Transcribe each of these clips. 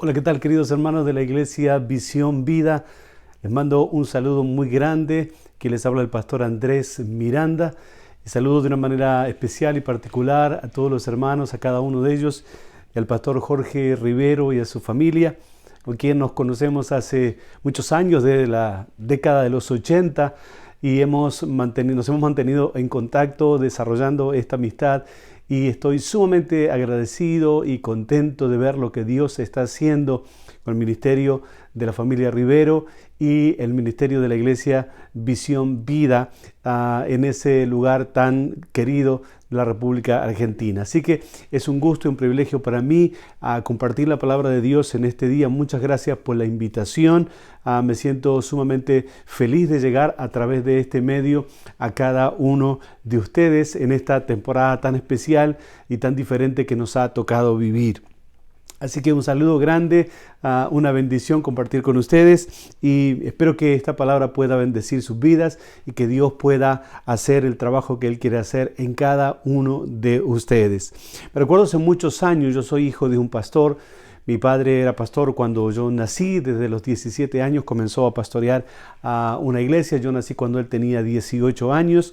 Hola, ¿qué tal, queridos hermanos de la iglesia Visión Vida? Les mando un saludo muy grande, que les habla el pastor Andrés Miranda. Y saludo de una manera especial y particular a todos los hermanos, a cada uno de ellos, y al pastor Jorge Rivero y a su familia, con quien nos conocemos hace muchos años, desde la década de los 80, y nos hemos mantenido en contacto, desarrollando esta amistad. Y estoy sumamente agradecido y contento de ver lo que Dios está haciendo con el ministerio de la familia Rivero y el ministerio de la iglesia Visión Vida en ese lugar tan querido de la República Argentina. Así que es un gusto y un privilegio para mí compartir la palabra de Dios en este día. Muchas gracias por la invitación. Me siento sumamente feliz de llegar a través de este medio a cada uno de ustedes en esta temporada tan especial y tan diferente que nos ha tocado vivir. Así que un saludo grande, una bendición compartir con ustedes y espero que esta palabra pueda bendecir sus vidas y que Dios pueda hacer el trabajo que Él quiere hacer en cada uno de ustedes. Me recuerdo hace muchos años, yo soy hijo de un pastor. Mi padre era pastor cuando yo nací. Desde los 17 años comenzó a pastorear a una iglesia. Yo nací cuando él tenía 18 años.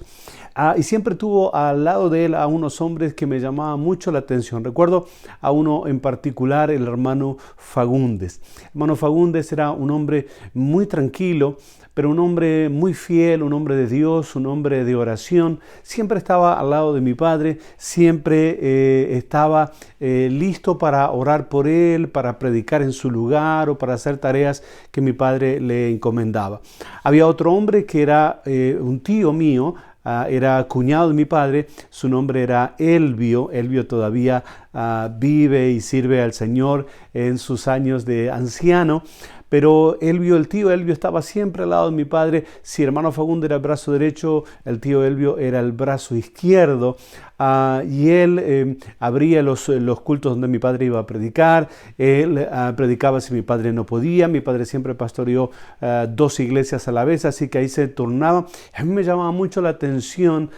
Y siempre tuvo al lado de él a unos hombres que me llamaban mucho la atención. Recuerdo a uno en particular, el hermano Fagundes. El hermano Fagundes era un hombre muy tranquilo, pero un hombre muy fiel, un hombre de Dios, un hombre de oración. Siempre estaba al lado de mi padre, siempre estaba listo para orar por él, para predicar en su lugar o para hacer tareas que mi padre le encomendaba. Había otro hombre que era un tío mío, era cuñado de mi padre. Su nombre era Elvio. Elvio todavía vive y sirve al Señor en sus años de anciano. Pero el tío Elvio estaba siempre al lado de mi padre. Si hermano Fagundes era el brazo derecho, el tío Elvio era el brazo izquierdo. Y él abría los cultos donde mi padre iba a predicar. Él predicaba si mi padre no podía. Mi padre siempre pastoreó 2 iglesias a la vez, así que ahí se turnaba. A mí me llamaba mucho la atención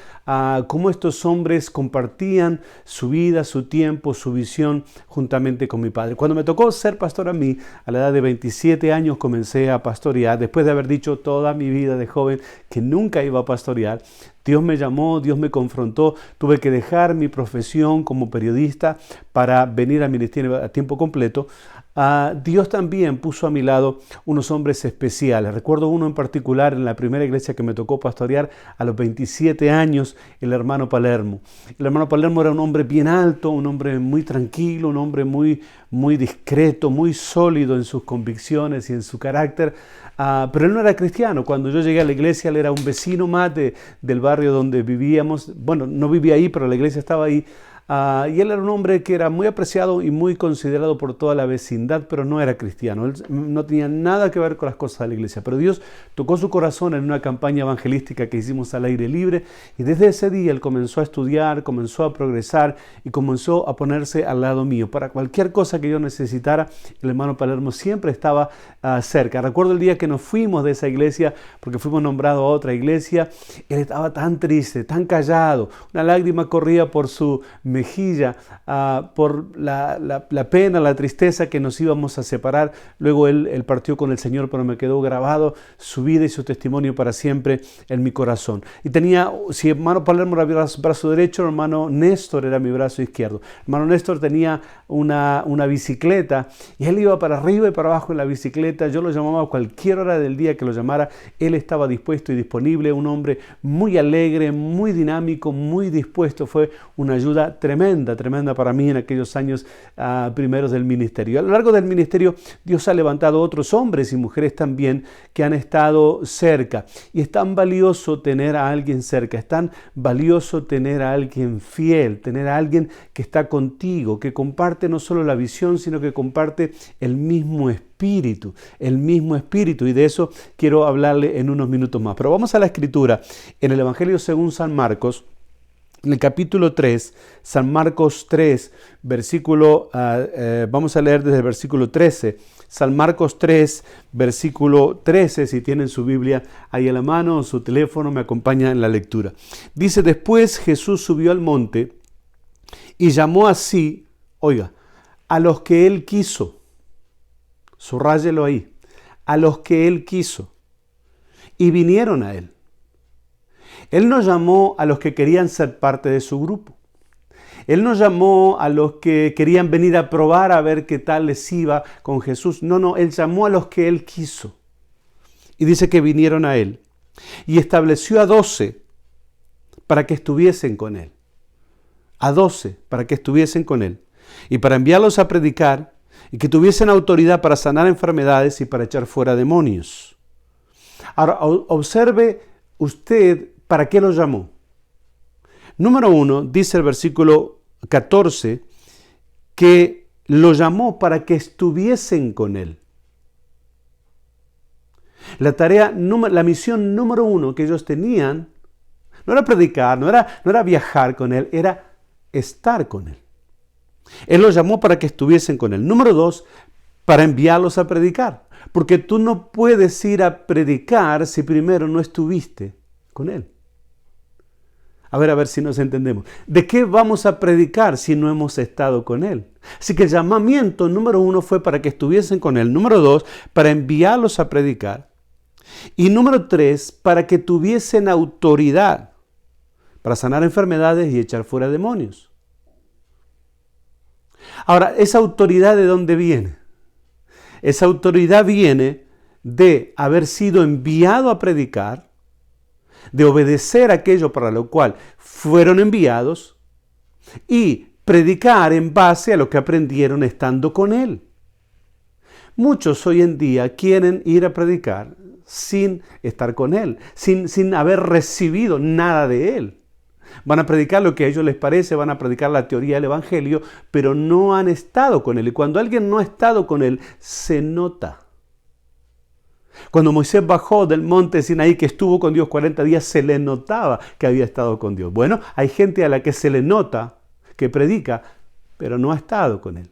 cómo estos hombres compartían su vida, su tiempo, su visión juntamente con mi padre. Cuando me tocó ser pastor a mí, a la edad de 27 años comencé a pastorear, después de haber dicho toda mi vida de joven que nunca iba a pastorear. Dios me llamó, Dios me confrontó, tuve que dejar mi profesión como periodista para venir a ministerio a tiempo completo. Dios también puso a mi lado unos hombres especiales. Recuerdo uno en particular en la primera iglesia que me tocó pastorear a los 27 años, el hermano Palermo. El hermano Palermo era un hombre bien alto, un hombre muy tranquilo, un hombre muy discreto, muy sólido en sus convicciones y en su carácter. Pero él no era cristiano. Cuando yo llegué a la iglesia, él era un vecino más del barrio donde vivíamos. Bueno, no vivía ahí, pero la iglesia estaba ahí. Y él era un hombre que era muy apreciado y muy considerado por toda la vecindad, pero no era cristiano. Él no tenía nada que ver con las cosas de la iglesia. Pero Dios tocó su corazón en una campaña evangelística que hicimos al aire libre. Y desde ese día él comenzó a estudiar, comenzó a progresar y comenzó a ponerse al lado mío. Para cualquier cosa que yo necesitara, el hermano Palermo siempre estaba cerca. Recuerdo el día que nos fuimos de esa iglesia, porque fuimos nombrados a otra iglesia. Él estaba tan triste, tan callado. Una lágrima corría por su mejilla por la pena, la tristeza que nos íbamos a separar. Luego él partió con el Señor, pero me quedó grabado su vida y su testimonio para siempre en mi corazón. Y tenía, si hermano Palermo era mi brazo derecho, hermano Néstor era mi brazo izquierdo. Hermano Néstor tenía una bicicleta y él iba para arriba y para abajo en la bicicleta. Yo lo llamaba a cualquier hora del día que lo llamara. Él estaba dispuesto y disponible, un hombre muy alegre, muy dinámico, muy dispuesto. Fue una ayuda tremenda para mí en aquellos años primeros del ministerio. A lo largo del ministerio, Dios ha levantado otros hombres y mujeres también que han estado cerca. Y es tan valioso tener a alguien cerca, es tan valioso tener a alguien fiel, tener a alguien que está contigo, que comparte no solo la visión, sino que comparte el mismo espíritu. Y de eso quiero hablarle en unos minutos más. Pero vamos a la Escritura. En el Evangelio según San Marcos, en el capítulo 3, San Marcos 3, vamos a leer desde el versículo 13. San Marcos 3, versículo 13, si tienen su Biblia ahí a la mano o su teléfono, me acompaña en la lectura. Dice: después Jesús subió al monte y llamó así, a los que él quiso. Subráyelo ahí. A los que Él quiso. Y vinieron a Él. Él no llamó a los que querían ser parte de su grupo. Él no llamó a los que querían venir a probar a ver qué tal les iba con Jesús. No, Él llamó a los que Él quiso. Y dice que vinieron a Él. Y estableció a 12 para que estuviesen con Él. A 12 para que estuviesen con Él. Y para enviarlos a predicar y que tuviesen autoridad para sanar enfermedades y para echar fuera demonios. Ahora, observe usted para qué los llamó. Número 1, dice el versículo 14, que lo llamó para que estuviesen con Él. La misión número 1 que ellos tenían no era predicar, no era viajar con Él, era estar con Él. Él los llamó para que estuviesen con Él. Número 2, para enviarlos a predicar. Porque tú no puedes ir a predicar si primero no estuviste con Él. A ver si nos entendemos. ¿De qué vamos a predicar si no hemos estado con Él? Así que el llamamiento número 1 fue para que estuviesen con Él. Número 2, para enviarlos a predicar. Y número 3, para que tuviesen autoridad para sanar enfermedades y echar fuera demonios. Ahora, ¿esa autoridad de dónde viene? Esa autoridad viene de haber sido enviado a predicar, de obedecer aquello para lo cual fueron enviados y predicar en base a lo que aprendieron estando con Él. Muchos hoy en día quieren ir a predicar sin estar con Él, sin haber recibido nada de Él. Van a predicar lo que a ellos les parece, van a predicar la teoría del Evangelio, pero no han estado con Él. Y cuando alguien no ha estado con Él, se nota. Cuando Moisés bajó del monte Sinaí, que estuvo con Dios 40 días, se le notaba que había estado con Dios. Bueno, hay gente a la que se le nota que predica, pero no ha estado con Él.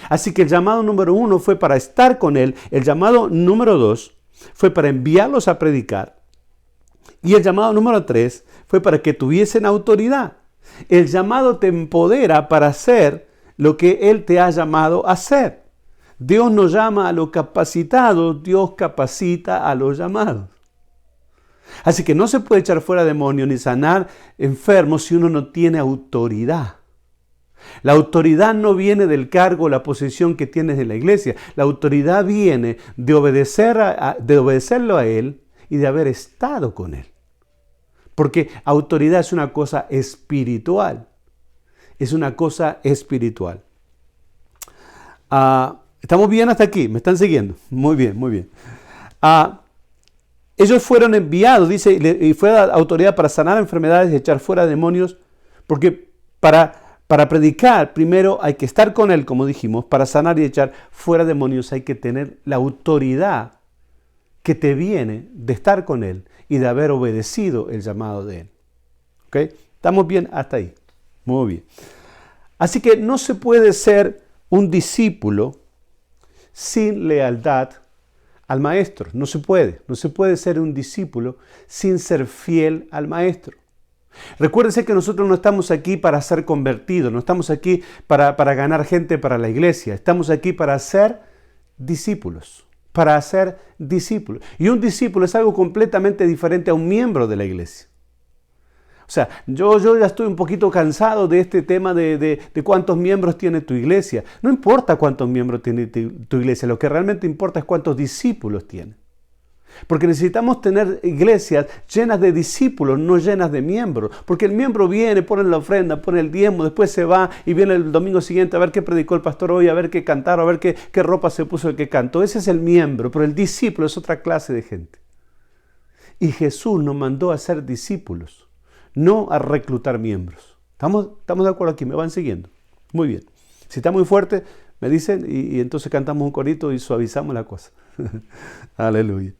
Así que el llamado número 1 fue para estar con Él. El llamado número 2 fue para enviarlos a predicar. Y el llamado número 3 fue para que tuviesen autoridad. El llamado te empodera para hacer lo que Él te ha llamado a hacer. Dios no llama a los capacitados, Dios capacita a los llamados. Así que no se puede echar fuera demonios ni sanar enfermos si uno no tiene autoridad. La autoridad no viene del cargo o la posición que tienes en la iglesia. La autoridad viene de obedecerlo a Él y de haber estado con Él. Porque autoridad es una cosa espiritual. Es una cosa espiritual. ¿Estamos bien hasta aquí? ¿Me están siguiendo? Muy bien, muy bien. Ellos fueron enviados, dice, y fue la autoridad para sanar enfermedades y echar fuera demonios, porque para predicar primero hay que estar con Él, como dijimos, para sanar y echar fuera demonios hay que tener la autoridad que te viene de estar con Él y de haber obedecido el llamado de Él. ¿Ok? ¿Estamos bien hasta ahí? Muy bien. Así que no se puede ser un discípulo sin lealtad al maestro. No se puede ser un discípulo sin ser fiel al maestro. Recuérdense que nosotros no estamos aquí para ser convertidos, no estamos aquí para ganar gente para la iglesia, estamos aquí para ser discípulos. Y un discípulo es algo completamente diferente a un miembro de la iglesia. O sea, yo ya estoy un poquito cansado de este tema de cuántos miembros tiene tu iglesia. No importa cuántos miembros tiene tu iglesia, lo que realmente importa es cuántos discípulos tiene. Porque necesitamos tener iglesias llenas de discípulos, no llenas de miembros. Porque el miembro viene, pone la ofrenda, pone el diezmo, después se va y viene el domingo siguiente a ver qué predicó el pastor hoy, a ver qué cantaron, a ver qué ropa se puso el que cantó. Ese es el miembro, pero el discípulo es otra clase de gente. Y Jesús nos mandó a ser discípulos, no a reclutar miembros. ¿Estamos de acuerdo aquí? ¿Me van siguiendo? Muy bien. Si está muy fuerte, me dicen y entonces cantamos un corito y suavizamos la cosa. Aleluya.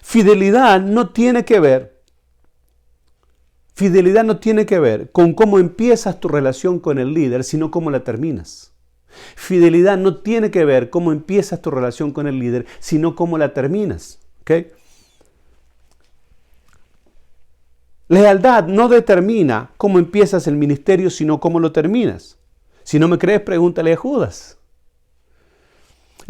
Fidelidad no tiene que ver con cómo empiezas tu relación con el líder, sino cómo la terminas. Fidelidad no tiene que ver cómo empiezas tu relación con el líder, sino cómo la terminas. ¿Okay? Lealtad no determina cómo empiezas el ministerio, sino cómo lo terminas. Si no me crees, pregúntale a Judas.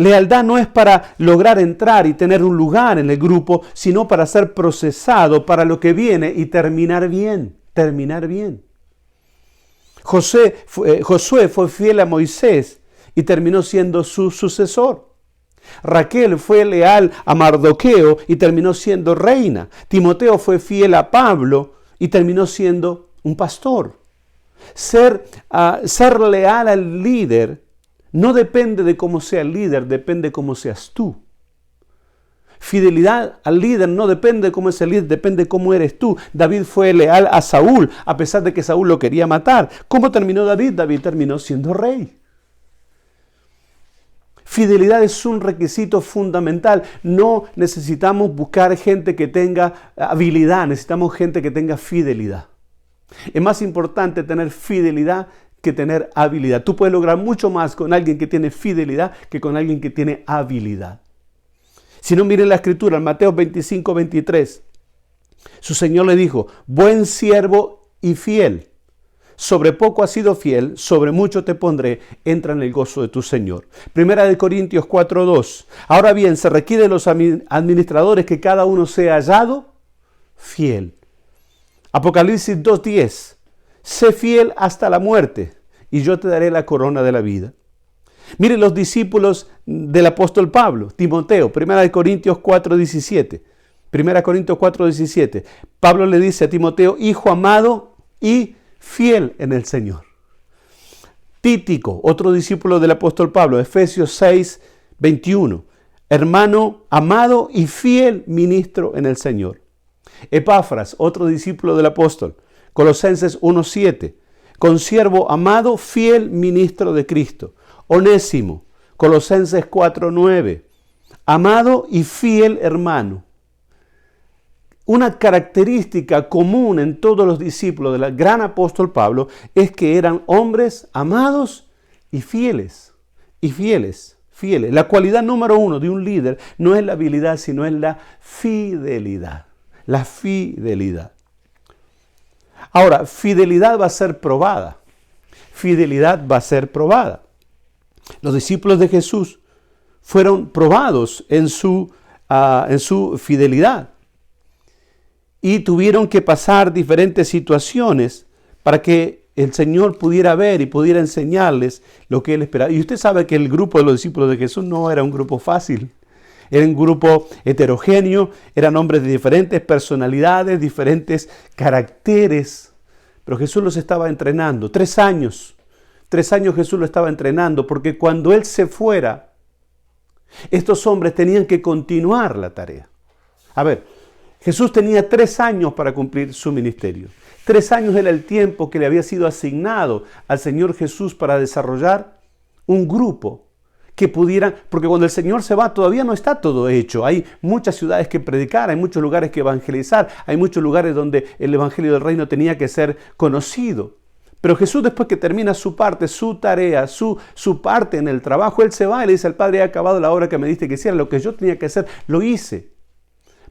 Lealtad no es para lograr entrar y tener un lugar en el grupo, sino para ser procesado para lo que viene y terminar bien. Terminar bien. Josué fue fiel a Moisés y terminó siendo su sucesor. Raquel fue leal a Mardoqueo y terminó siendo reina. Timoteo fue fiel a Pablo y terminó siendo un pastor. Ser leal al líder no depende de cómo sea el líder, depende de cómo seas tú. Fidelidad al líder no depende de cómo es el líder, depende de cómo eres tú. David fue leal a Saúl, a pesar de que Saúl lo quería matar. ¿Cómo terminó David? David terminó siendo rey. Fidelidad es un requisito fundamental. No necesitamos buscar gente que tenga habilidad, necesitamos gente que tenga fidelidad. Es más importante tener fidelidad que tener habilidad. Tú puedes lograr mucho más con alguien que tiene fidelidad que con alguien que tiene habilidad. Si no, miren la escritura, en Mateo 25, 23. Su Señor le dijo, buen siervo y fiel. Sobre poco has sido fiel, sobre mucho te pondré, entra en el gozo de tu Señor. Primera de Corintios 4, 2. Ahora bien, se requiere de los administradores que cada uno sea hallado fiel. Apocalipsis 2, 10. Sé fiel hasta la muerte, y yo te daré la corona de la vida. Miren los discípulos del apóstol Pablo, Timoteo, 1 Corintios 4, 17. 1 Corintios 4, 17. Pablo le dice a Timoteo, hijo amado y fiel en el Señor. Títico, otro discípulo del apóstol Pablo, Efesios 6, 21. Hermano amado y fiel ministro en el Señor. Epafras, otro discípulo del apóstol, Colosenses 1, 7. Consiervo amado, fiel ministro de Cristo. Onésimo, Colosenses 4, 9. Amado y fiel hermano. Una característica común en todos los discípulos del gran apóstol Pablo es que eran hombres amados y fieles. Y fieles. La cualidad número uno de un líder no es la habilidad, sino es la fidelidad. La fidelidad. Ahora, fidelidad va a ser probada. Fidelidad va a ser probada. Los discípulos de Jesús fueron probados en su fidelidad y tuvieron que pasar diferentes situaciones para que el Señor pudiera ver y pudiera enseñarles lo que Él esperaba. Y usted sabe que el grupo de los discípulos de Jesús no era un grupo fácil. Era un grupo heterogéneo, eran hombres de diferentes personalidades, diferentes caracteres. Pero Jesús los estaba entrenando. 3 años. 3 años Jesús lo estaba entrenando, porque cuando Él se fuera, estos hombres tenían que continuar la tarea. A ver, Jesús tenía 3 años para cumplir su ministerio. 3 años era el tiempo que le había sido asignado al Señor Jesús para desarrollar un grupo que pudieran, porque cuando el Señor se va todavía no está todo hecho. Hay muchas ciudades que predicar, hay muchos lugares que evangelizar, hay muchos lugares donde el evangelio del reino tenía que ser conocido. Pero Jesús, después que termina su parte, su tarea, su parte en el trabajo, Él se va y le dice al Padre, he acabado la obra que me diste que hiciera, lo que yo tenía que hacer, lo hice.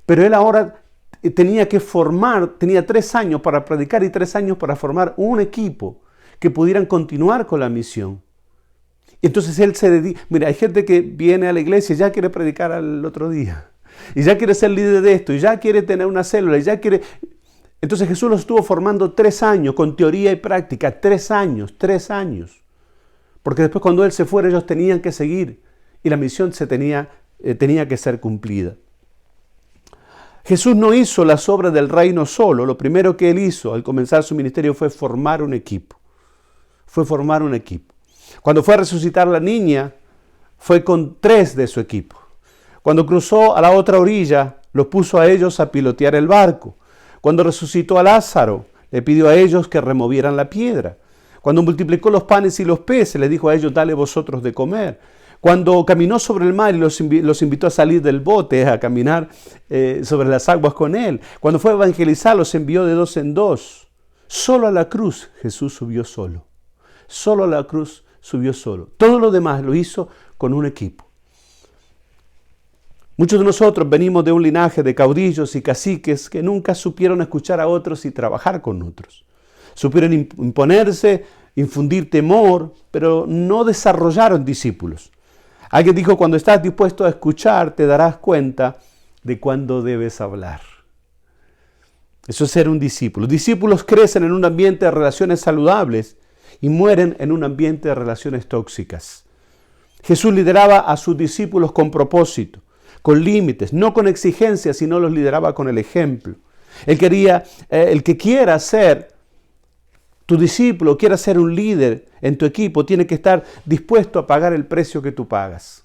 Pero Él ahora tenía que formar, tenía 3 años para predicar y 3 años para formar un equipo que pudieran continuar con la misión. Entonces Él se dedica, mira, hay gente que viene a la iglesia y ya quiere predicar al otro día, y ya quiere ser líder de esto, y ya quiere tener una célula, y ya quiere... Entonces Jesús los estuvo formando 3 años con teoría y práctica, 3 años. Porque después cuando Él se fuera ellos tenían que seguir y la misión tenía que ser cumplida. Jesús no hizo las obras del reino solo. Lo primero que Él hizo al comenzar su ministerio fue formar un equipo. Cuando fue a resucitar a la niña, fue con 3 de su equipo. Cuando cruzó a la otra orilla, los puso a ellos a pilotear el barco. Cuando resucitó a Lázaro, le pidió a ellos que removieran la piedra. Cuando multiplicó los panes y los peces, le dijo a ellos, dale vosotros de comer. Cuando caminó sobre el mar y los invitó a salir del bote, a caminar sobre las aguas con Él. Cuando fue a evangelizar, los envió de 2 en 2. Solo a la cruz Jesús subió solo. Solo a la cruz subió solo. Todo lo demás lo hizo con un equipo. Muchos de nosotros venimos de un linaje de caudillos y caciques que nunca supieron escuchar a otros y trabajar con otros. Supieron imponerse, infundir temor, pero no desarrollaron discípulos. Alguien dijo, cuando estás dispuesto a escuchar, te darás cuenta de cuándo debes hablar. Eso es ser un discípulo. Los discípulos crecen en un ambiente de relaciones saludables y mueren en un ambiente de relaciones tóxicas. Jesús lideraba a sus discípulos con propósito, con límites, no con exigencias, sino los lideraba con el ejemplo. El que quiera ser tu discípulo, quiera ser un líder en tu equipo, tiene que estar dispuesto a pagar el precio que tú pagas.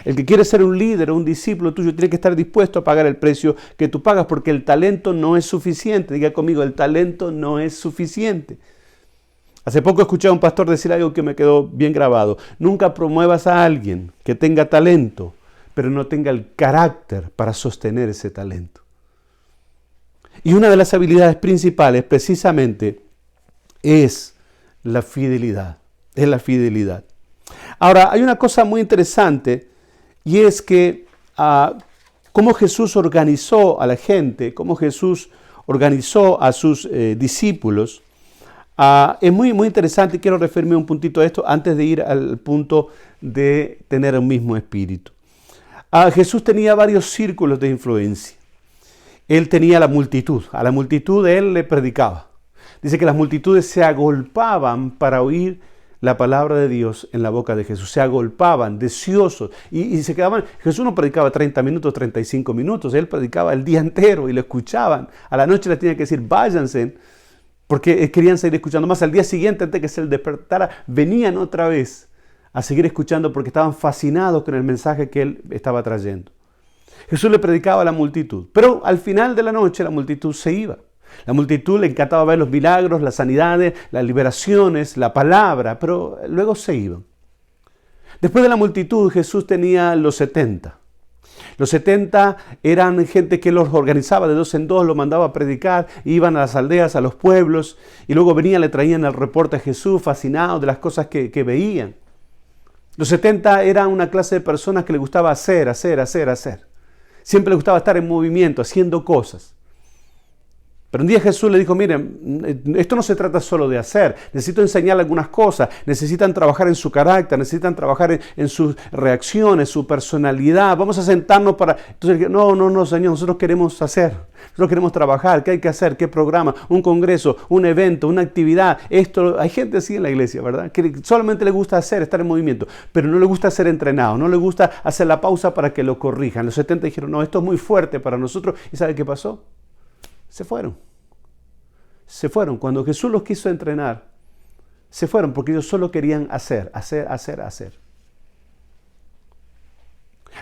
El que quiere ser un líder o un discípulo tuyo tiene que estar dispuesto a pagar el precio que tú pagas, porque el talento no es suficiente. Diga conmigo, el talento no es suficiente. Hace poco escuché a un pastor decir algo que me quedó bien grabado. Nunca promuevas a alguien que tenga talento, pero no tenga el carácter para sostener ese talento. Y una de las habilidades principales precisamente es la fidelidad. Es la fidelidad. Ahora, hay una cosa muy interesante y es que cómo Jesús organizó a la gente, cómo Jesús organizó a sus discípulos. Es muy, muy interesante y quiero referirme un puntito a esto antes de ir al punto de tener un mismo espíritu. Jesús tenía varios círculos de influencia. Él tenía la multitud. A la multitud él le predicaba. Dice que las multitudes se agolpaban para oír la palabra de Dios en la boca de Jesús. Se agolpaban, deseosos, y se quedaban. Jesús no predicaba 30 minutos, 35 minutos. Él predicaba el día entero y lo escuchaban. A la noche les tenía que decir, váyanse, porque querían seguir escuchando más. Al día siguiente, antes de que se les despertara, venían otra vez a seguir escuchando porque estaban fascinados con el mensaje que él estaba trayendo. Jesús le predicaba a la multitud, pero al final de la noche la multitud se iba. La multitud le encantaba ver los milagros, las sanidades, las liberaciones, la palabra, pero luego se iban. Después de la multitud, Jesús tenía los 70. Los 70 eran gente que los organizaba de dos en dos, los mandaba a predicar, iban a las aldeas, a los pueblos, y luego venían, le traían el reporte a Jesús, fascinados de las cosas que veían. Los 70 eran una clase de personas que les gustaba hacer. Siempre les gustaba estar en movimiento, haciendo cosas. Pero un día Jesús le dijo, miren, esto no se trata solo de hacer, necesito enseñarle algunas cosas, necesitan trabajar en su carácter, necesitan trabajar en sus reacciones, su personalidad, vamos a sentarnos para... Entonces, no, Señor, nosotros queremos hacer, nosotros queremos trabajar, ¿qué hay que hacer? ¿Qué programa? Un congreso, un evento, una actividad, esto, hay gente así en la iglesia, ¿verdad? Que solamente le gusta hacer, estar en movimiento, pero no le gusta ser entrenado, no le gusta hacer la pausa para que lo corrijan. Los 70 dijeron, no, esto es muy fuerte para nosotros, ¿y sabe qué pasó? Se fueron. Cuando Jesús los quiso entrenar, se fueron porque ellos solo querían hacer.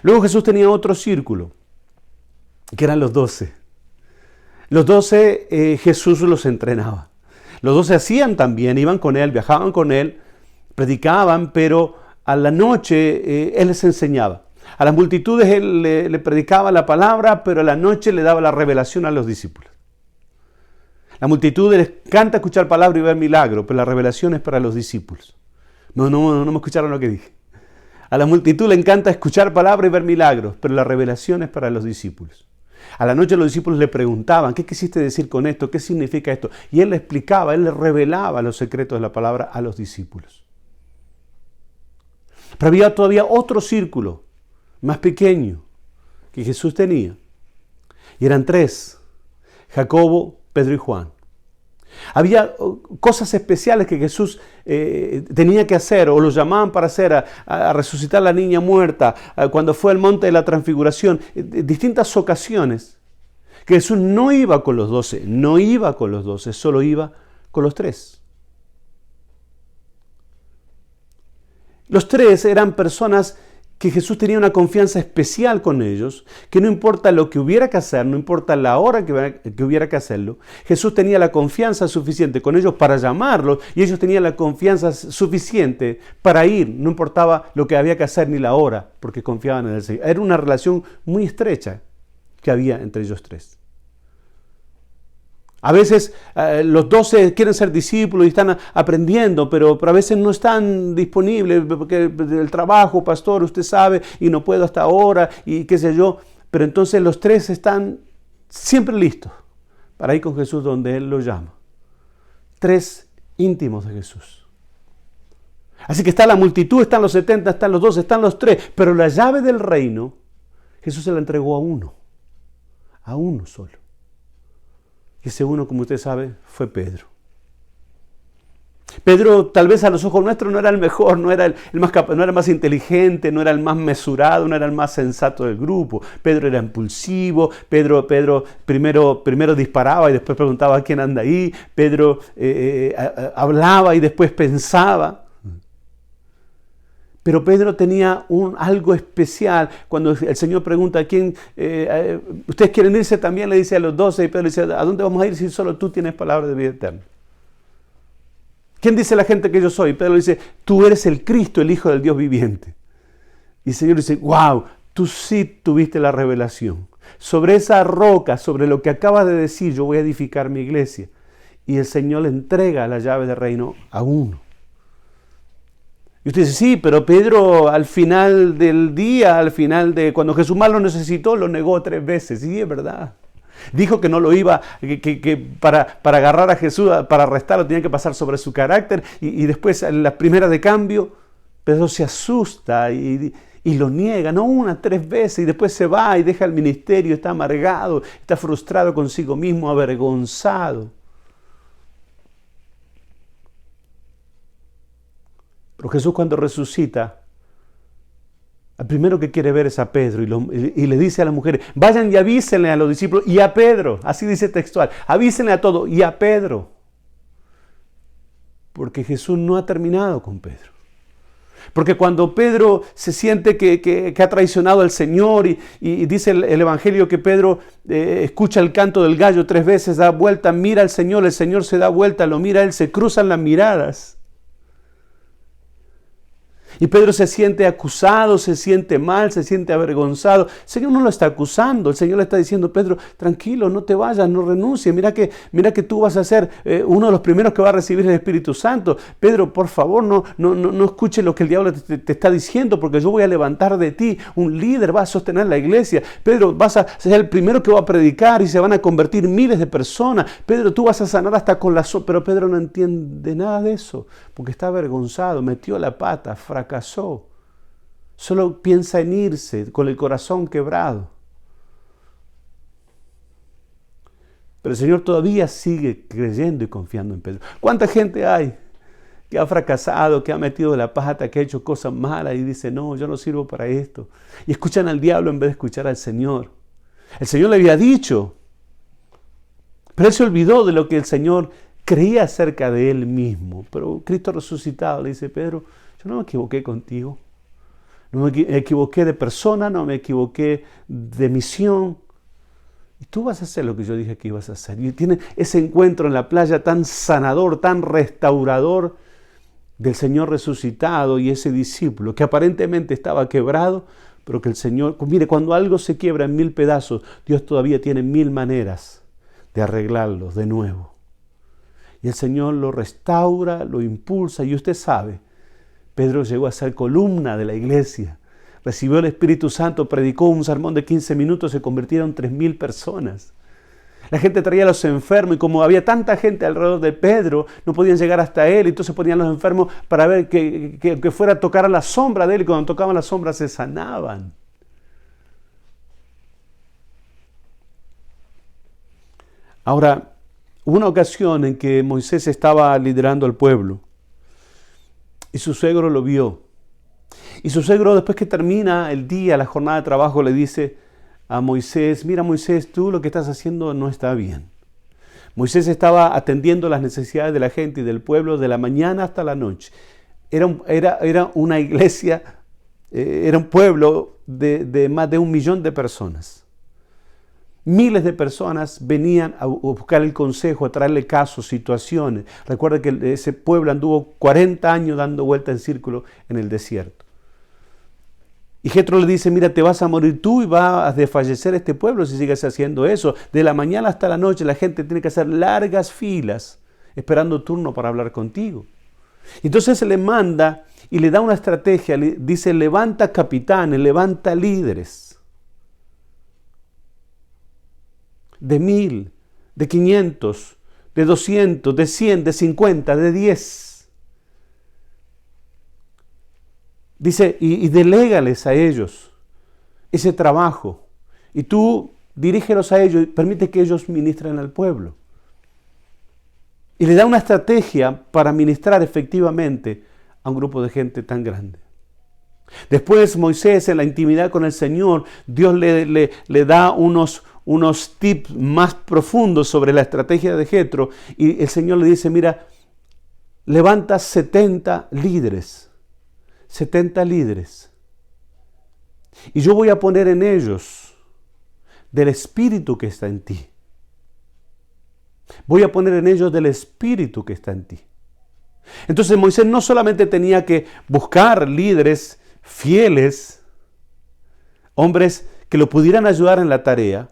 Luego Jesús tenía otro círculo, que eran los 12. Los 12 Jesús los entrenaba. Los 12 hacían también, iban con él, viajaban con él, predicaban, pero a la noche él les enseñaba. A las multitudes él le predicaba la palabra, pero a la noche le daba la revelación a los discípulos. La multitud les encanta escuchar palabra y ver milagro, pero la revelación es para los discípulos. No me escucharon lo que dije. A la multitud le encanta escuchar palabra y ver milagros, pero la revelación es para los discípulos. A la noche los discípulos le preguntaban, ¿qué quisiste decir con esto? ¿Qué significa esto? Y él le explicaba, él le revelaba los secretos de la palabra a los discípulos. Pero había todavía otro círculo, más pequeño, que Jesús tenía. Y eran 3, Jacobo, Pedro y Juan. Había cosas especiales que Jesús tenía que hacer, o los llamaban para hacer, a resucitar a la niña muerta, cuando fue al monte de la transfiguración, distintas ocasiones, que Jesús no iba con los 12, solo iba con los 3. Los 3 eran personas que Jesús tenía una confianza especial con ellos, que no importa lo que hubiera que hacer, no importa la hora que hubiera que hacerlo, Jesús tenía la confianza suficiente con ellos para llamarlos y ellos tenían la confianza suficiente para ir, no importaba lo que había que hacer ni la hora, porque confiaban en el Señor. Era una relación muy estrecha que había entre ellos 3. A veces los 12 quieren ser discípulos y están aprendiendo, pero a veces no están disponibles porque el trabajo, pastor, usted sabe, y no puedo hasta ahora, y qué sé yo. Pero entonces los 3 están siempre listos para ir con Jesús donde Él los llama. 3 íntimos de Jesús. Así que está la multitud, están los 70, están los 12, están los 3, pero la llave del reino, Jesús se la entregó a uno solo. Y ese uno, como usted sabe, fue Pedro. Pedro, tal vez a los ojos nuestros, no era el mejor, no era el más capaz, no era el más inteligente, no era el más mesurado, no era el más sensato del grupo. Pedro era impulsivo, Pedro primero disparaba y después preguntaba quién anda ahí. Pedro hablaba y después pensaba. Pero Pedro tenía algo especial. Cuando el Señor pregunta a quién, ¿ustedes quieren irse también? Le dice a los 12, y Pedro le dice, ¿a dónde vamos a ir si solo tú tienes palabra de vida eterna? ¿Quién dice la gente que yo soy? Pedro le dice, tú eres el Cristo, el Hijo del Dios viviente. Y el Señor dice, wow, tú sí tuviste la revelación. Sobre esa roca, sobre lo que acabas de decir, yo voy a edificar mi iglesia. Y el Señor le entrega la llave del reino a uno. Y usted dice, sí, pero Pedro al final del día, cuando Jesús más lo necesitó, lo negó 3 veces. Sí, es verdad. Dijo que no lo iba, que para agarrar a Jesús, para arrestarlo, tenía que pasar sobre su carácter. Y después, en la primera de cambio, Pedro se asusta y lo niega, no 1, 3 veces. Y después se va y deja el ministerio, está amargado, está frustrado consigo mismo, avergonzado. Pero Jesús, cuando resucita, al primero que quiere ver es a Pedro y le dice a las mujeres, vayan y avísenle a los discípulos y a Pedro, así dice textual, avísenle a todos y a Pedro. Porque Jesús no ha terminado con Pedro. Porque cuando Pedro se siente que ha traicionado al Señor y dice el Evangelio que Pedro escucha el canto del gallo 3 veces, da vuelta, mira al Señor, el Señor se da vuelta, lo mira a él, se cruzan las miradas. Y Pedro se siente acusado, se siente mal, se siente avergonzado. El Señor no lo está acusando, el Señor le está diciendo, Pedro, tranquilo, no te vayas, no renuncies. Mira que tú vas a ser uno de los primeros que va a recibir el Espíritu Santo. Pedro, por favor, no escuches lo que el diablo te está diciendo, porque yo voy a levantar de ti un líder, va a sostener la iglesia. Pedro, vas a ser el primero que va a predicar y se van a convertir miles de personas. Pedro, tú vas a sanar hasta con la Pero Pedro no entiende nada de eso, porque está avergonzado, metió la pata, fracasó. Solo piensa en irse con el corazón quebrado. Pero el Señor todavía sigue creyendo y confiando en Pedro. ¿Cuánta gente hay que ha fracasado, que ha metido la pata, que ha hecho cosas malas y dice, no, yo no sirvo para esto? Y escuchan al diablo en vez de escuchar al Señor. El Señor le había dicho, pero él se olvidó de lo que el Señor creía acerca de él mismo. Pero Cristo resucitado le dice, Pedro, yo no me equivoqué contigo. No me equivoqué de persona, no me equivoqué de misión. Y tú vas a hacer lo que yo dije que ibas a hacer. Y tiene ese encuentro en la playa tan sanador, tan restaurador del Señor resucitado y ese discípulo que aparentemente estaba quebrado, pero que el Señor, mire, cuando algo se quiebra en 1000 pedazos, Dios todavía tiene 1000 maneras de arreglarlo de nuevo. Y el Señor lo restaura, lo impulsa, y usted sabe, Pedro llegó a ser columna de la iglesia, recibió el Espíritu Santo, predicó un sermón de 15 minutos, se convirtieron 3000 personas. La gente traía a los enfermos y como había tanta gente alrededor de Pedro, no podían llegar hasta él, entonces ponían los enfermos para ver que fuera a tocar a la sombra de él, y cuando tocaban la sombra se sanaban. Ahora, hubo una ocasión en que Moisés estaba liderando al pueblo y su suegro lo vio. Y su suegro, después que termina el día, la jornada de trabajo, le dice a Moisés, mira Moisés, tú lo que estás haciendo no está bien. Moisés estaba atendiendo las necesidades de la gente y del pueblo de la mañana hasta la noche. Era una iglesia, era un pueblo de más de 1 millón de personas. Miles de personas venían a buscar el consejo, a traerle casos, situaciones. Recuerda que ese pueblo anduvo 40 años dando vuelta en círculo en el desierto. Y Jetro le dice, mira, te vas a morir tú y va a desfallecer este pueblo si sigues haciendo eso. De la mañana hasta la noche la gente tiene que hacer largas filas esperando turno para hablar contigo. Entonces se le manda y le da una estrategia, le dice, levanta capitanes, levanta líderes. De 1000, de 500, de 200, de 100, de 50, de 10. Dice, y delégales a ellos ese trabajo. Y tú dirígelos a ellos y permite que ellos ministren al pueblo. Y le da una estrategia para ministrar efectivamente a un grupo de gente tan grande. Después Moisés, en la intimidad con el Señor, Dios le da unos tips más profundos sobre la estrategia de Jetro. Y el Señor le dice, mira, levanta 70 líderes. 70 líderes. Y yo voy a poner en ellos del espíritu que está en ti. Voy a poner en ellos del espíritu que está en ti. Entonces Moisés no solamente tenía que buscar líderes fieles, hombres que lo pudieran ayudar en la tarea,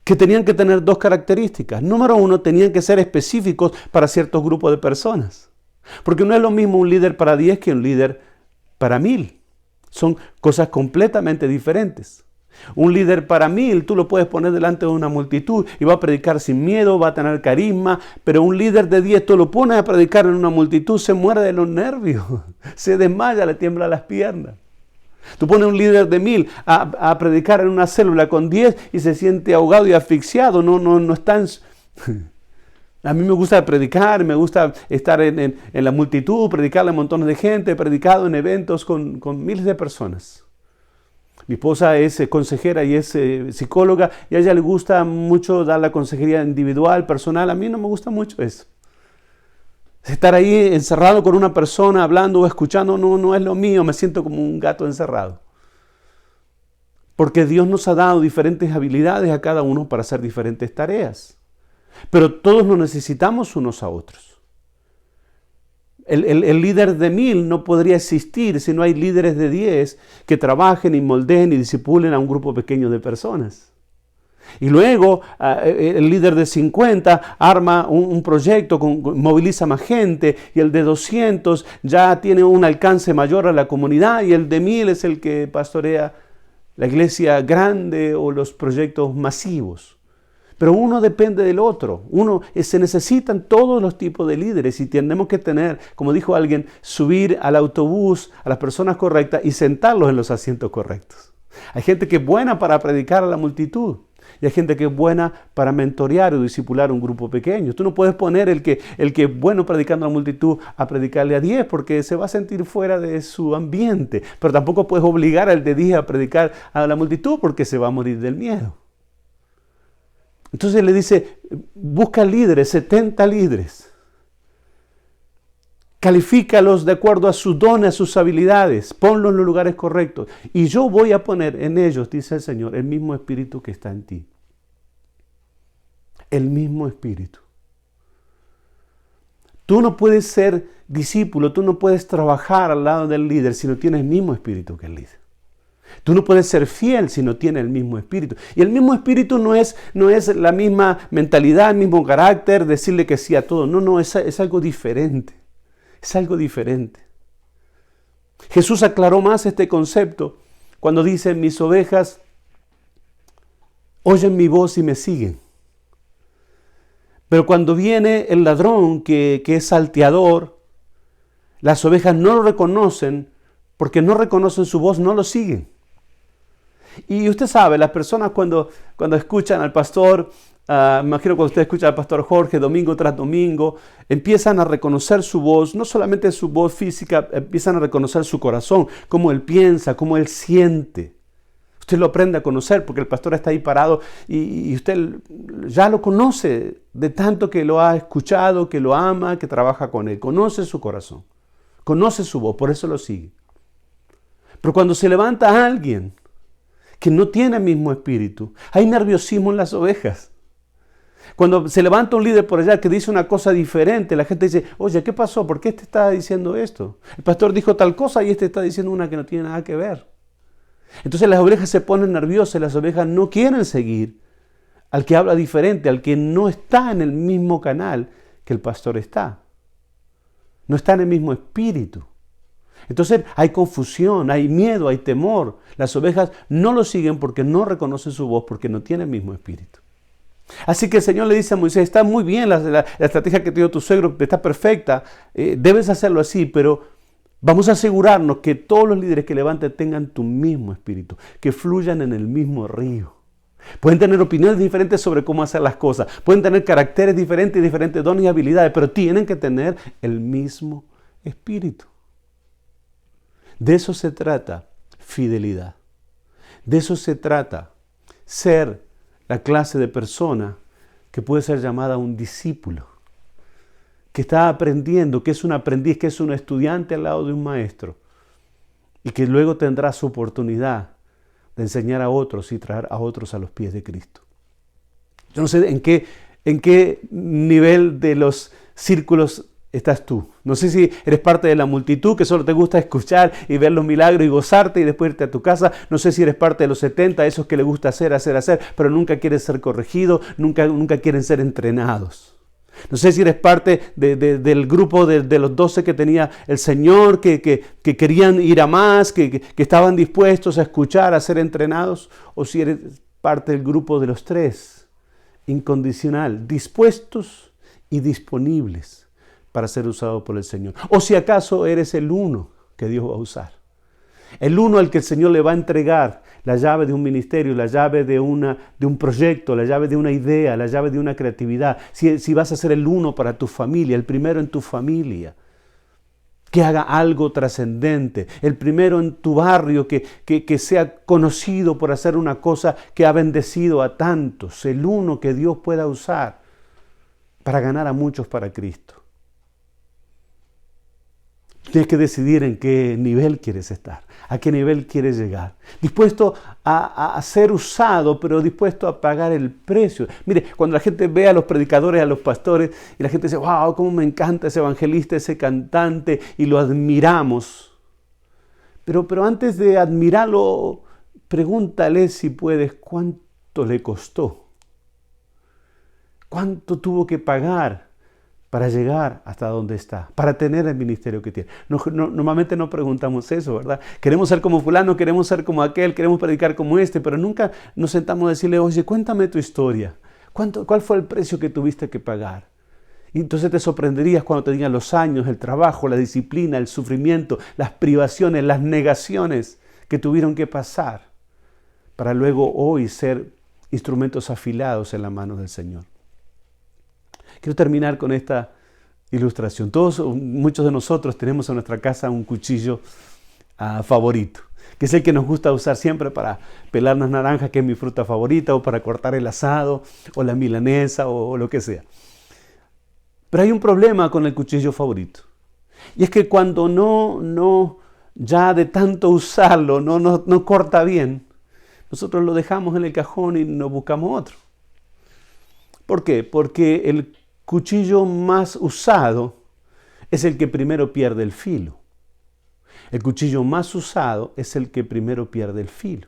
que tenían que tener dos características. Número uno, tenían que ser específicos para ciertos grupos de personas. Porque no es lo mismo un líder para 10 que un líder para 1000. Son cosas completamente diferentes. Un líder para 1000, tú lo puedes poner delante de una multitud y va a predicar sin miedo, va a tener carisma, pero un líder de 10, tú lo pones a predicar en una multitud, se muere de los nervios, se desmaya, le tiembla las piernas. Tú pones un líder de 1000 a predicar en una célula con 10 y se siente ahogado y asfixiado, no está en... A mí me gusta predicar, me gusta estar en la multitud, predicarle a montones de gente, he predicado en eventos con miles de personas. Mi esposa es consejera y es psicóloga y a ella le gusta mucho dar la consejería individual, personal. A mí no me gusta mucho eso. Estar ahí encerrado con una persona hablando o escuchando no es lo mío, me siento como un gato encerrado. Porque Dios nos ha dado diferentes habilidades a cada uno para hacer diferentes tareas. Pero todos nos necesitamos unos a otros. El líder de 1000 no podría existir si no hay líderes de 10 que trabajen y moldeen y discipulen a un grupo pequeño de personas. Y luego el líder de 50 arma un proyecto, moviliza más gente, y el de 200 ya tiene un alcance mayor a la comunidad, y el de 1000 es el que pastorea la iglesia grande o los proyectos masivos. Pero uno depende del otro. Se necesitan todos los tipos de líderes y tenemos que tener, como dijo alguien, subir al autobús a las personas correctas y sentarlos en los asientos correctos. Hay gente que es buena para predicar a la multitud y hay gente que es buena para mentorear o discipular un grupo pequeño. Tú no puedes poner el que es bueno predicando a la multitud a predicarle a 10 porque se va a sentir fuera de su ambiente. Pero tampoco puedes obligar al de 10 a predicar a la multitud porque se va a morir del miedo. Entonces le dice, busca líderes, 70 líderes. Califícalos de acuerdo a sus dones, a sus habilidades. Ponlos en los lugares correctos. Y yo voy a poner en ellos, dice el Señor, el mismo espíritu que está en ti. El mismo espíritu. Tú no puedes ser discípulo, tú no puedes trabajar al lado del líder si no tienes el mismo espíritu que el líder. Tú no puedes ser fiel si no tienes el mismo espíritu. Y el mismo espíritu no es la misma mentalidad, el mismo carácter, decirle que sí a todo. No, es algo diferente. Es algo diferente. Jesús aclaró más este concepto cuando dice, mis ovejas oyen mi voz y me siguen. Pero cuando viene el ladrón que es salteador, las ovejas no lo reconocen porque no reconocen su voz, no lo siguen. Y usted sabe, las personas cuando escuchan al pastor, me imagino cuando usted escucha al pastor Jorge domingo tras domingo, empiezan a reconocer su voz, no solamente su voz física, empiezan a reconocer su corazón, cómo él piensa, cómo él siente. Usted lo aprende a conocer porque el pastor está ahí parado y usted ya lo conoce de tanto que lo ha escuchado, que lo ama, que trabaja con él. Conoce su corazón, conoce su voz, por eso lo sigue. Pero cuando se levanta alguien que no tiene el mismo espíritu, hay nerviosismo en las ovejas. Cuando se levanta un líder por allá que dice una cosa diferente, la gente dice, oye, ¿qué pasó? ¿Por qué este está diciendo esto? El pastor dijo tal cosa y este está diciendo una que no tiene nada que ver. Entonces las ovejas se ponen nerviosas, las ovejas no quieren seguir al que habla diferente, al que no está en el mismo canal que el pastor está. No está en el mismo espíritu. Entonces hay confusión, hay miedo, hay temor. Las ovejas no lo siguen porque no reconocen su voz, porque no tienen el mismo espíritu. Así que el Señor le dice a Moisés, está muy bien la estrategia que te dio tu suegro, está perfecta, debes hacerlo así, pero Vamos a asegurarnos que todos los líderes que levanten tengan tu mismo espíritu, que fluyan en el mismo río. Pueden tener opiniones diferentes sobre cómo hacer las cosas, pueden tener caracteres diferentes y diferentes dones y habilidades, pero tienen que tener el mismo espíritu. De eso se trata fidelidad. De eso se trata ser la clase de persona que puede ser llamada un discípulo, que está aprendiendo, que es un aprendiz, que es un estudiante al lado de un maestro y que luego tendrá su oportunidad de enseñar a otros y traer a otros a los pies de Cristo. Yo no sé en qué nivel de los círculos estás tú. No sé si eres parte de la multitud que solo te gusta escuchar y ver los milagros y gozarte y después irte a tu casa. No sé si eres parte de los 70, esos que les gusta hacer, pero nunca quieren ser corregidos, nunca quieren ser entrenados. No sé si eres parte del grupo de los 12 que tenía el Señor, que querían ir a más, que estaban dispuestos a escuchar, a ser entrenados, o si eres parte del grupo de los 3, incondicional, dispuestos y disponibles para ser usado por el Señor. O si acaso eres el 1 que Dios va a usar. El 1 al que el Señor le va a entregar la llave de un ministerio, la llave de un proyecto, la llave de una idea, la llave de una creatividad. Si vas a ser el 1 para tu familia, el primero en tu familia, que haga algo trascendente. El primero en tu barrio que sea conocido por hacer una cosa que ha bendecido a tantos. El 1 que Dios pueda usar para ganar a muchos para Cristo. Tienes que decidir en qué nivel quieres estar, a qué nivel quieres llegar. Dispuesto a ser usado, pero dispuesto a pagar el precio. Mire, cuando la gente ve a los predicadores, a los pastores, y la gente dice, wow, cómo me encanta ese evangelista, ese cantante, y lo admiramos. Pero antes de admirarlo, pregúntale si puedes, ¿cuánto le costó? ¿Cuánto tuvo que pagar para llegar hasta donde está, para tener el ministerio que tiene? Normalmente no preguntamos eso, ¿verdad? Queremos ser como fulano, queremos ser como aquel, queremos predicar como este, pero nunca nos sentamos a decirle, oye, cuéntame tu historia. ¿Cuál fue el precio que tuviste que pagar? Y entonces te sorprenderías cuando te digan los años, el trabajo, la disciplina, el sufrimiento, las privaciones, las negaciones que tuvieron que pasar para luego hoy ser instrumentos afilados en la mano del Señor. Quiero terminar con esta ilustración. Muchos de nosotros tenemos en nuestra casa un cuchillo favorito, que es el que nos gusta usar siempre para pelar las naranjas, que es mi fruta favorita, o para cortar el asado, o la milanesa, o lo que sea. Pero hay un problema con el cuchillo favorito. Y es que cuando ya de tanto usarlo, no corta bien, nosotros lo dejamos en el cajón y nos buscamos otro. ¿Por qué? Porque el cuchillo más usado es el que primero pierde el filo. El cuchillo más usado es el que primero pierde el filo.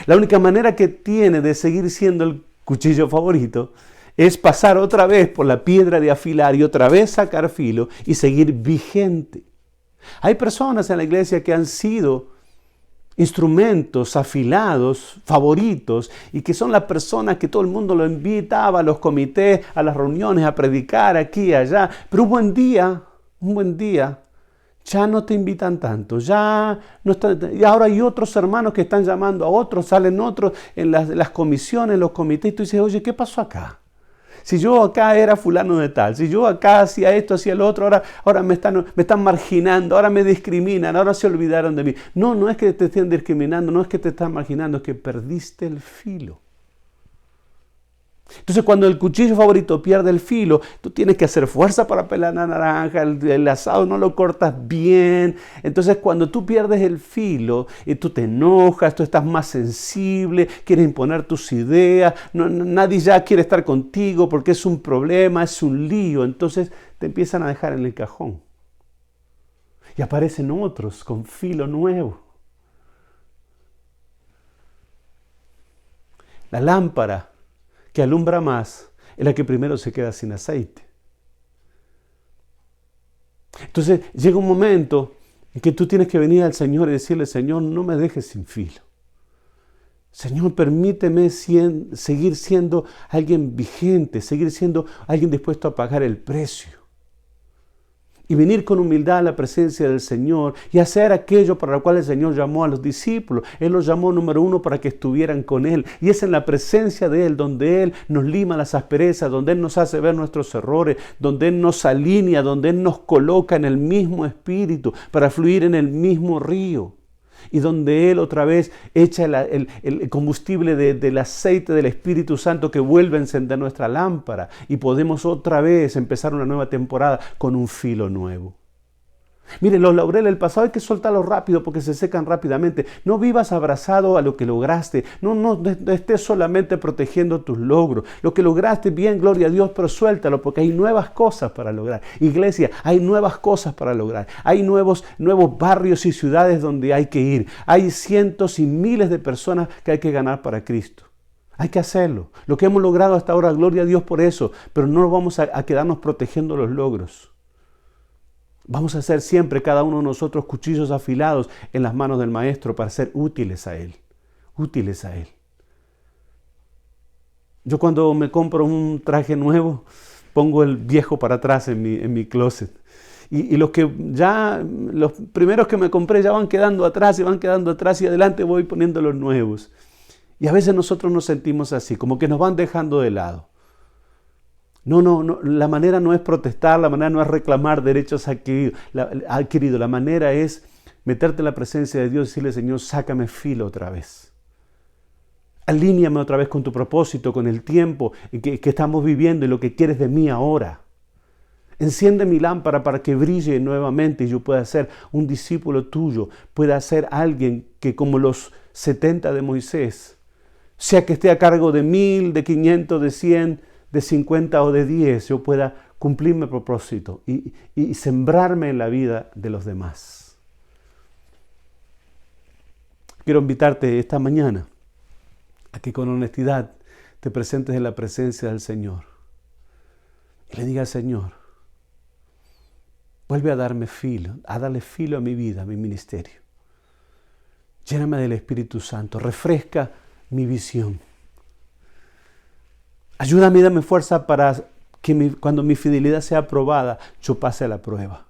La única manera que tiene de seguir siendo el cuchillo favorito es pasar otra vez por la piedra de afilar y otra vez sacar filo y seguir vigente. Hay personas en la iglesia que han sido instrumentos afilados, favoritos, y que son las personas que todo el mundo lo invitaba a los comités, a las reuniones, a predicar aquí y allá. Pero un buen día, ya no te invitan tanto, ya no están, y ahora hay otros hermanos que están llamando a otros, salen otros en las comisiones, en los comités, y tú dices, oye, ¿qué pasó acá? Si yo acá era fulano de tal, si yo acá hacía esto, hacía lo otro, ahora me están marginando, ahora me discriminan, ahora se olvidaron de mí. No es que te estén discriminando, no es que te están marginando, es que perdiste el filo. Entonces cuando el cuchillo favorito pierde el filo, tú tienes que hacer fuerza para pelar la naranja, el asado no lo cortas bien. Entonces cuando tú pierdes el filo y tú te enojas, tú estás más sensible, quieres imponer tus ideas, nadie ya quiere estar contigo porque es un problema, es un lío. Entonces te empiezan a dejar en el cajón. Y aparecen otros con filo nuevo. La lámpara que alumbra más es la que primero se queda sin aceite. Entonces llega un momento en que tú tienes que venir al Señor y decirle, Señor, no me dejes sin filo. Señor, permíteme seguir siendo alguien vigente, seguir siendo alguien dispuesto a pagar el precio. y venir con humildad a la presencia del Señor y hacer aquello para lo cual el Señor llamó a los discípulos. Él los llamó, número uno, para que estuvieran con Él. Y es en la presencia de Él donde Él nos lima las asperezas, donde Él nos hace ver nuestros errores, donde Él nos alinea, donde Él nos coloca en el mismo espíritu para fluir en el mismo río. Y donde Él otra vez echa el combustible del aceite del Espíritu Santo que vuelve a encender nuestra lámpara. Y podemos otra vez empezar una nueva temporada con un filo nuevo. Miren, los laureles del pasado hay que soltarlos rápido porque se secan rápidamente. No vivas abrazado a lo que lograste. No estés solamente protegiendo tus logros. Lo que lograste, bien, gloria a Dios, pero suéltalo porque hay nuevas cosas para lograr. Iglesia, hay nuevas cosas para lograr. Hay nuevos barrios y ciudades donde hay que ir. Hay cientos y miles de personas que hay que ganar para Cristo. Hay que hacerlo. Lo que hemos logrado hasta ahora, gloria a Dios por eso, pero no vamos a quedarnos protegiendo los logros. Vamos a ser siempre cada uno de nosotros cuchillos afilados en las manos del Maestro para ser útiles a Él. Útiles a Él. Yo cuando me compro un traje nuevo, pongo el viejo para atrás en mi closet. Y los primeros que me compré ya van quedando atrás y adelante voy poniendo los nuevos. Y a veces nosotros nos sentimos así, como que nos van dejando de lado. No, la manera no es protestar, la manera no es reclamar derechos adquiridos. La manera es meterte en la presencia de Dios y decirle, Señor, sácame filo otra vez. Alíñame otra vez con tu propósito, con el tiempo que estamos viviendo y lo que quieres de mí ahora. Enciende mi lámpara para que brille nuevamente y yo pueda ser un discípulo tuyo, pueda ser alguien que como los 70 de Moisés, sea que esté a cargo de 1000, de 500, de 100, de 50 o de 10, yo pueda cumplir mi propósito y sembrarme en la vida de los demás. Quiero invitarte esta mañana a que con honestidad te presentes en la presencia del Señor y le digas, Señor, vuelve a darle filo a mi vida, a mi ministerio. Lléname del Espíritu Santo, refresca mi visión. Ayúdame y dame fuerza para que cuando mi fidelidad sea probada, yo pase a la prueba.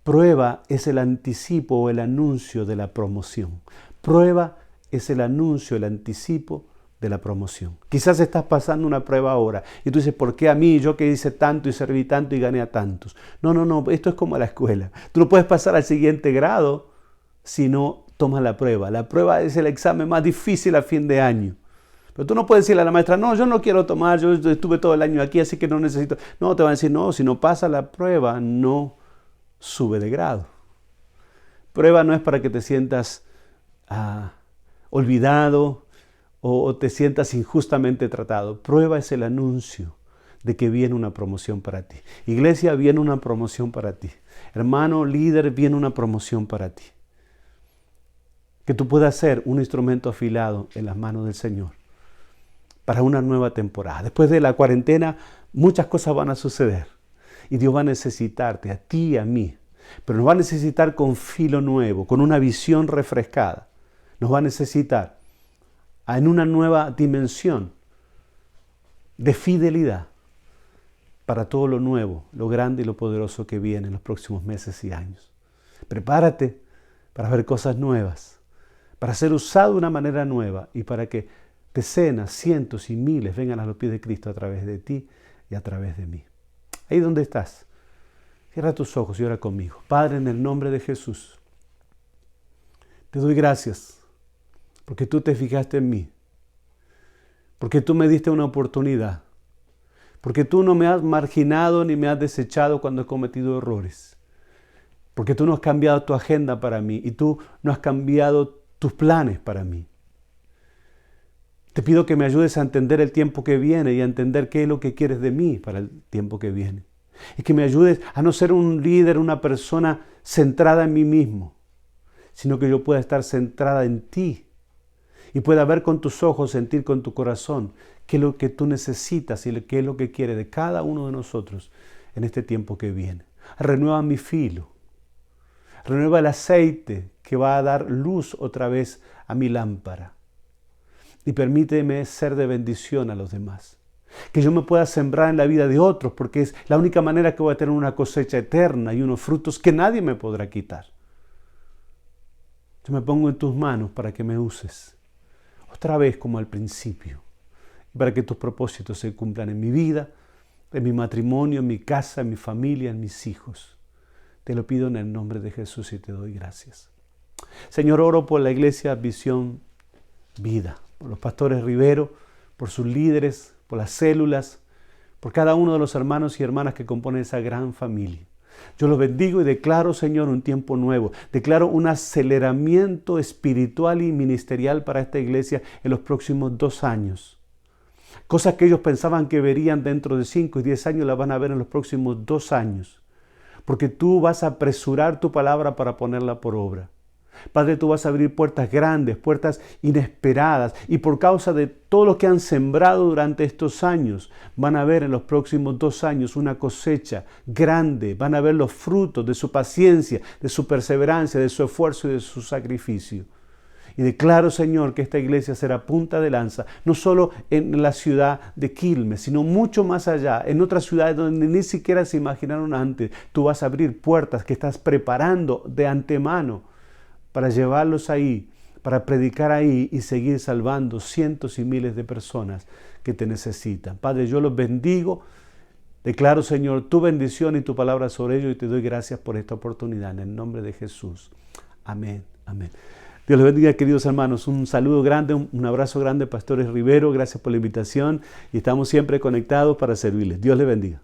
Prueba es el anticipo o el anuncio de la promoción. Prueba es el anuncio, el anticipo de la promoción. Quizás estás pasando una prueba ahora y tú dices, ¿por qué a mí? Yo que hice tanto y serví tanto y gané a tantos. No, esto es como la escuela. Tú no puedes pasar al siguiente grado si no tomas la prueba. La prueba es el examen más difícil a fin de año. Pero tú no puedes decirle a la maestra, no, yo no quiero tomar, yo estuve todo el año aquí, así que no necesito. No, te van a decir, no, si no pasa la prueba, no sube de grado. Prueba no es para que te sientas olvidado o te sientas injustamente tratado. Prueba es el anuncio de que viene una promoción para ti. Iglesia, viene una promoción para ti. Hermano, líder, viene una promoción para ti. Que tú puedas ser un instrumento afilado en las manos del Señor para una nueva temporada. Después de la cuarentena, muchas cosas van a suceder. Y Dios va a necesitarte, a ti y a mí. Pero nos va a necesitar con filo nuevo, con una visión refrescada. Nos va a necesitar en una nueva dimensión de fidelidad para todo lo nuevo, lo grande y lo poderoso que viene en los próximos meses y años. Prepárate para ver cosas nuevas, para ser usado de una manera nueva y para que decenas, cientos y miles vengan a los pies de Cristo a través de ti y a través de mí. Ahí donde estás, cierra tus ojos y ora conmigo. Padre, en el nombre de Jesús, te doy gracias porque tú te fijaste en mí, porque tú me diste una oportunidad, porque tú no me has marginado ni me has desechado cuando he cometido errores, porque tú no has cambiado tu agenda para mí y tú no has cambiado tus planes para mí. Te pido que me ayudes a entender el tiempo que viene y a entender qué es lo que quieres de mí para el tiempo que viene. Y que me ayudes a no ser un líder, una persona centrada en mí mismo, sino que yo pueda estar centrada en ti y pueda ver con tus ojos, sentir con tu corazón qué es lo que tú necesitas y qué es lo que quieres de cada uno de nosotros en este tiempo que viene. Renueva mi filo, renueva el aceite que va a dar luz otra vez a mi lámpara. Y permíteme ser de bendición a los demás. Que yo me pueda sembrar en la vida de otros, porque es la única manera que voy a tener una cosecha eterna y unos frutos que nadie me podrá quitar. Yo me pongo en tus manos para que me uses, otra vez como al principio, y para que tus propósitos se cumplan en mi vida, en mi matrimonio, en mi casa, en mi familia, en mis hijos. Te lo pido en el nombre de Jesús y te doy gracias. Señor, oro por la iglesia Visión Vida, por los pastores Rivero, por sus líderes, por las células, por cada uno de los hermanos y hermanas que componen esa gran familia. Yo los bendigo y declaro, Señor, un tiempo nuevo. Declaro un aceleramiento espiritual y ministerial para esta iglesia en los próximos 2 años. Cosas que ellos pensaban que verían dentro de 5 y 10 años, las van a ver en los próximos 2 años. Porque tú vas a apresurar tu palabra para ponerla por obra. Padre, tú vas a abrir puertas grandes, puertas inesperadas, y por causa de todo lo que han sembrado durante estos años, van a ver en los próximos 2 años una cosecha grande, van a ver los frutos de su paciencia, de su perseverancia, de su esfuerzo y de su sacrificio. Y declaro, Señor, que esta iglesia será punta de lanza, no solo en la ciudad de Quilmes, sino mucho más allá, en otras ciudades donde ni siquiera se imaginaron antes. Tú vas a abrir puertas que estás preparando de antemano para llevarlos ahí, para predicar ahí y seguir salvando cientos y miles de personas que te necesitan. Padre, yo los bendigo. Declaro, Señor, tu bendición y tu palabra sobre ellos y te doy gracias por esta oportunidad. En el nombre de Jesús. Amén. Amén. Dios les bendiga, queridos hermanos. Un saludo grande, un abrazo grande, pastores Rivero. Gracias por la invitación y estamos siempre conectados para servirles. Dios les bendiga.